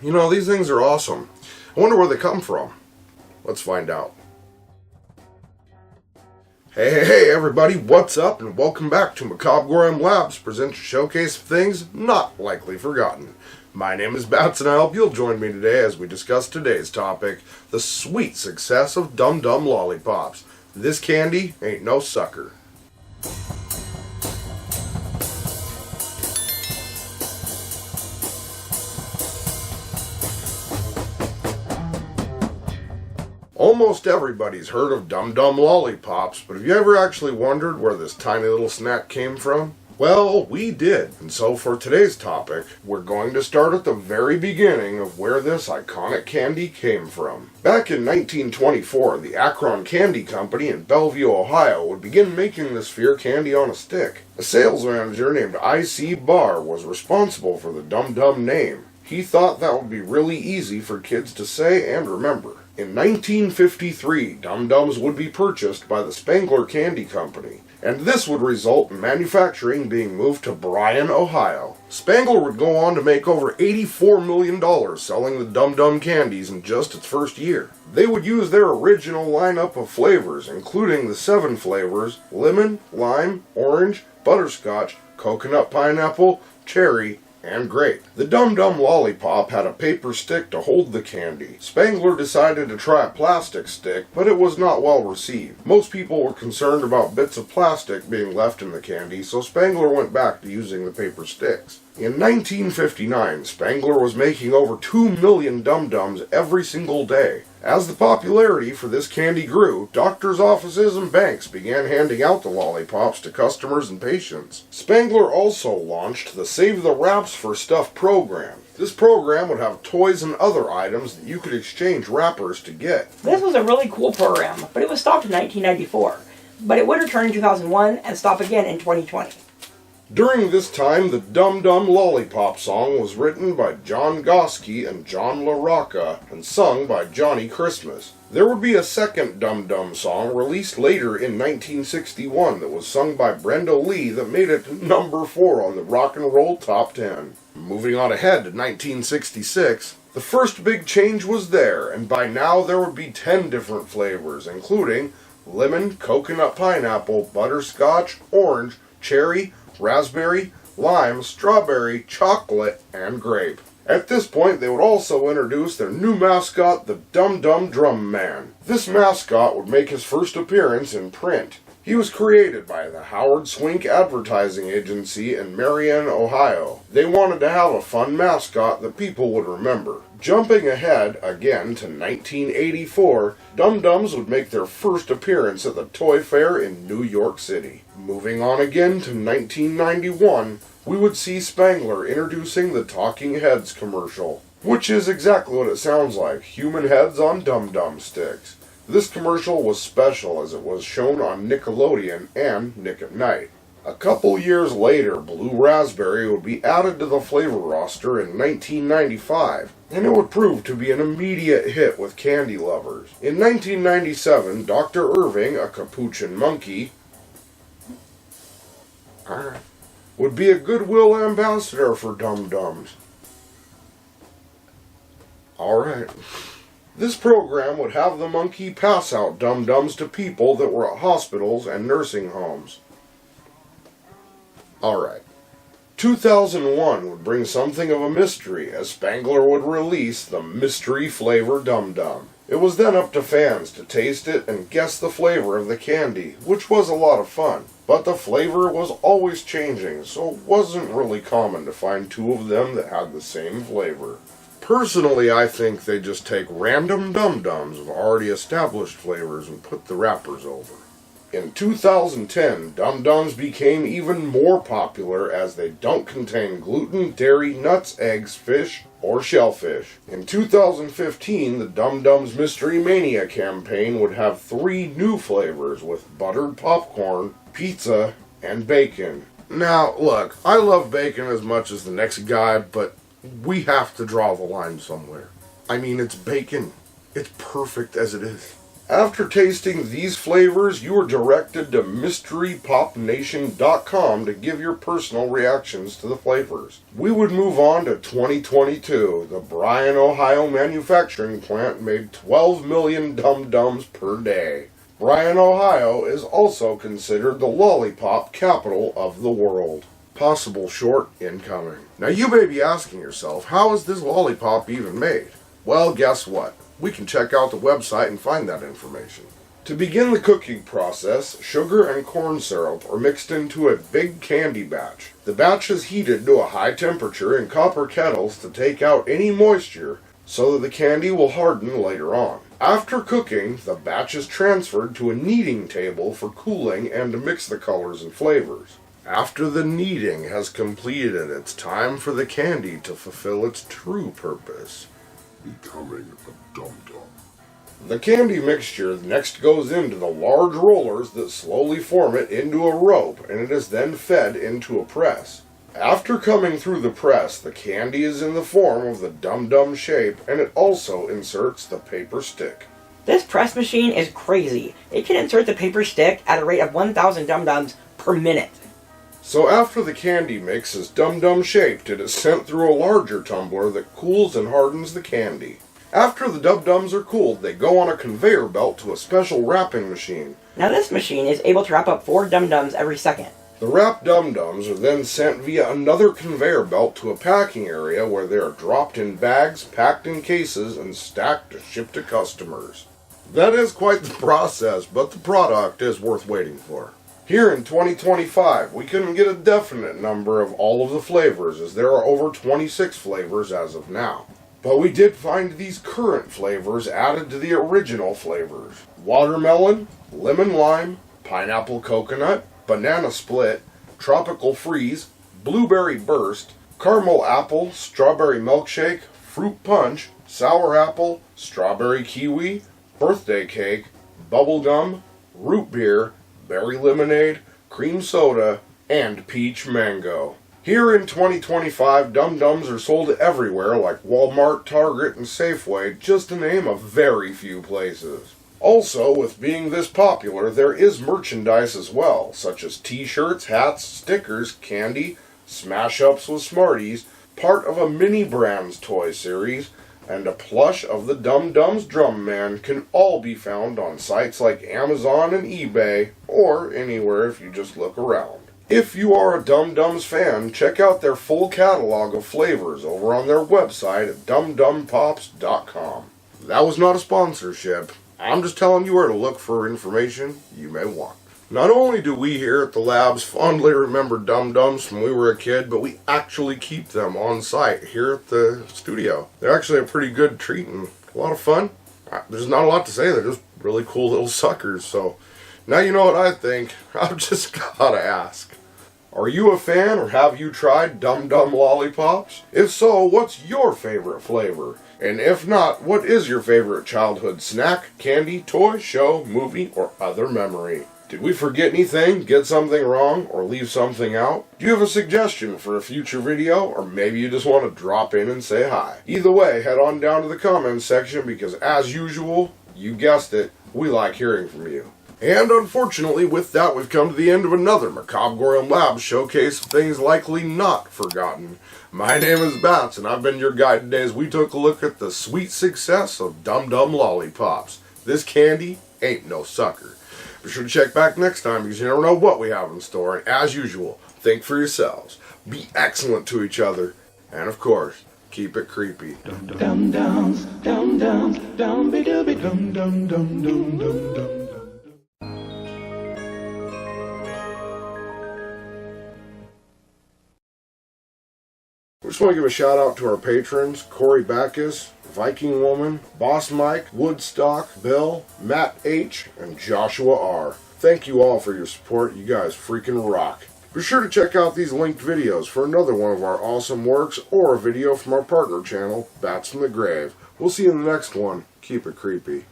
You know, these things are awesome. I wonder where they come from. Let's find out. Hey everybody, what's up? And welcome back to Macabre'Gorium Labs presents a showcase of things not likely forgotten. My name is Bats and I hope you'll join me today as we discuss today's topic, the sweet success of Dum Dums Lollipops. This candy ain't no sucker. Almost everybody's heard of Dum Dums Lollipops, but have you ever actually wondered where this tiny little snack came from? Well, we did, and so for today's topic, we're going to start at the very beginning of where this iconic candy came from. Back in 1924, the Akron Candy Company in Bellevue, Ohio would begin making this sphere candy on a stick. A sales manager named I.C. Bahr was responsible for the Dum Dum name. He thought that would be really easy for kids to say and remember. In 1953, Dum Dums would be purchased by the Spangler Candy Company, and this would result in manufacturing being moved to Bryan, Ohio. Spangler would go on to make over $84 million selling the Dum Dum candies in just its first year. They would use their original lineup of flavors, including the 7 flavors: lemon, lime, orange, butterscotch, coconut pineapple, cherry, and grape. The Dum Dum Lollipop had a paper stick to hold the candy. Spangler decided to try a plastic stick, but it was not well received. Most people were concerned about bits of plastic being left in the candy, so Spangler went back to using the paper sticks. In 1959, Spangler was making over 2 million Dum Dums every single day. As the popularity for this candy grew, doctors' offices and banks began handing out the lollipops to customers and patients. Spangler also launched the Save the Wraps for Stuff program. This program would have toys and other items that you could exchange wrappers to get. This was a really cool program, but it was stopped in 1994. But it would return in 2001 and stop again in 2020. During this time, the Dum Dum Lollipop song was written by John Goski and John LaRocca and sung by Johnny Christmas. There would be a second Dum Dum song released later in 1961 that was sung by Brenda Lee that made it to number 4 on the Rock and Roll Top 10. Moving on ahead to 1966, the first big change was there, and by now there would be 10 different flavors, including lemon, coconut pineapple, butterscotch, orange, cherry, raspberry, lime, strawberry, chocolate, and grape. At this point, they would also introduce their new mascot, the Dum-Dums Drum Man. This mascot would make his first appearance in print. He was created by the Howard Swink Advertising Agency in Marion, Ohio. They wanted to have a fun mascot that people would remember. Jumping ahead again to 1984, Dum Dums would make their first appearance at the Toy Fair in New York City. Moving on again to 1991, we would see Spangler introducing the Talking Heads commercial, which is exactly what it sounds like, human heads on Dum Dum sticks. This commercial was special as it was shown on Nickelodeon and Nick at Night. A couple years later, Blue Raspberry would be added to the flavor roster in 1995, and it would prove to be an immediate hit with candy lovers. In 1997, Dr. Irving, a capuchin monkey, would be a goodwill ambassador for Dum Dums. Alright. This program would have the monkey pass out Dum Dums to people that were at hospitals and nursing homes. Alright. 2001 would bring something of a mystery as Spangler would release the mystery flavor Dum Dum. It was then up to fans to taste it and guess the flavor of the candy, which was a lot of fun. But the flavor was always changing, so it wasn't really common to find 2 of them that had the same flavor. Personally, I think they just take random Dum Dums of already established flavors and put the wrappers over. In 2010, Dum Dums became even more popular as they don't contain gluten, dairy, nuts, eggs, fish, or shellfish. In 2015, the Dum Dums Mystery Mania campaign would have 3 new flavors with buttered popcorn, pizza, and bacon. Now, look, I love bacon as much as the next guy, but we have to draw the line somewhere. I mean, it's bacon. It's perfect as it is. After tasting these flavors, you are directed to MysteryPopNation.com to give your personal reactions to the flavors. We would move on to 2022. The Bryan, Ohio manufacturing plant made 12 million Dum-Dums per day. Bryan, Ohio is also considered the lollipop capital of the world. Possible short incoming. Now you may be asking yourself, how is this lollipop even made? Well, guess what? We can check out the website and find that information. To begin the cooking process, sugar and corn syrup are mixed into a big candy batch. The batch is heated to a high temperature in copper kettles to take out any moisture so that the candy will harden later on. After cooking, the batch is transferred to a kneading table for cooling and to mix the colors and flavors. After the kneading has completed, it's time for the candy to fulfill its true purpose. Becoming a dum-dum. The candy mixture next goes into the large rollers that slowly form it into a rope, and it is then fed into a press. After coming through the press, the candy is in the form of the dum-dum shape, and it also inserts the paper stick. This press machine is crazy. It can insert the paper stick at a rate of 1,000 dum-dums per minute. So after the candy mix is dum-dum shaped, it is sent through a larger tumbler that cools and hardens the candy. After the dum-dums are cooled, they go on a conveyor belt to a special wrapping machine. Now this machine is able to wrap up 4 dum-dums every second. The wrapped dum-dums are then sent via another conveyor belt to a packing area where they are dropped in bags, packed in cases, and stacked to ship to customers. That is quite the process, but the product is worth waiting for. Here in 2025, we couldn't get a definite number of all of the flavors, as there are over 26 flavors as of now. But we did find these current flavors added to the original flavors: watermelon, lemon lime, pineapple coconut, banana split, tropical freeze, blueberry burst, caramel apple, strawberry milkshake, fruit punch, sour apple, strawberry kiwi, birthday cake, bubblegum, root beer, berry lemonade, cream soda, and peach mango. Here in 2025, Dum-Dums are sold everywhere like Walmart, Target, and Safeway, just to name a very few places. Also, with being this popular, there is merchandise as well, such as t-shirts, hats, stickers, candy, smash-ups with Smarties, part of a mini brands toy series, and a plush of the Dum-Dums Drum Man can all be found on sites like Amazon and eBay, or anywhere if you just look around. If you are a Dum-Dums fan, check out their full catalog of flavors over on their website at dumdumpops.com. That was not a sponsorship. I'm just telling you where to look for information you may want. Not only do we here at the labs fondly remember Dum-Dums from when we were a kid, but we actually keep them on site here at the studio. They're actually a pretty good treat and a lot of fun. There's not a lot to say, they're just really cool little suckers. So now you know what I think. I've just gotta ask. Are you a fan, or have you tried Dum-Dum Lollipops? If so, what's your favorite flavor? And if not, what is your favorite childhood snack, candy, toy, show, movie, or other memory? Did we forget anything, get something wrong, or leave something out? Do you have a suggestion for a future video, or maybe you just want to drop in and say hi? Either way, head on down to the comments section because, as usual, you guessed it, we like hearing from you. And unfortunately, with that, we've come to the end of another Macabre'Gorium Labs showcase of things likely not forgotten. My name is Bats, and I've been your guide today as we took a look at the sweet success of Dum-Dum Lollipops. This candy ain't no sucker. Be sure to check back next time because you never know what we have in store. And as usual, think for yourselves, be excellent to each other, and of course, keep it creepy. Dum-dums, dum-dums, dum-be-dooby, dum-dum-dum-dum-dum-dum. We just want to give a shout out to our patrons, Corey Backus, Viking Woman, Boss Mike, Woodstock, Bill, Matt H, and Joshua R. Thank you all for your support. You guys freaking rock. Be sure to check out these linked videos for another one of our awesome works or a video from our partner channel, Bats from the Grave. We'll see you in the next one. Keep it creepy.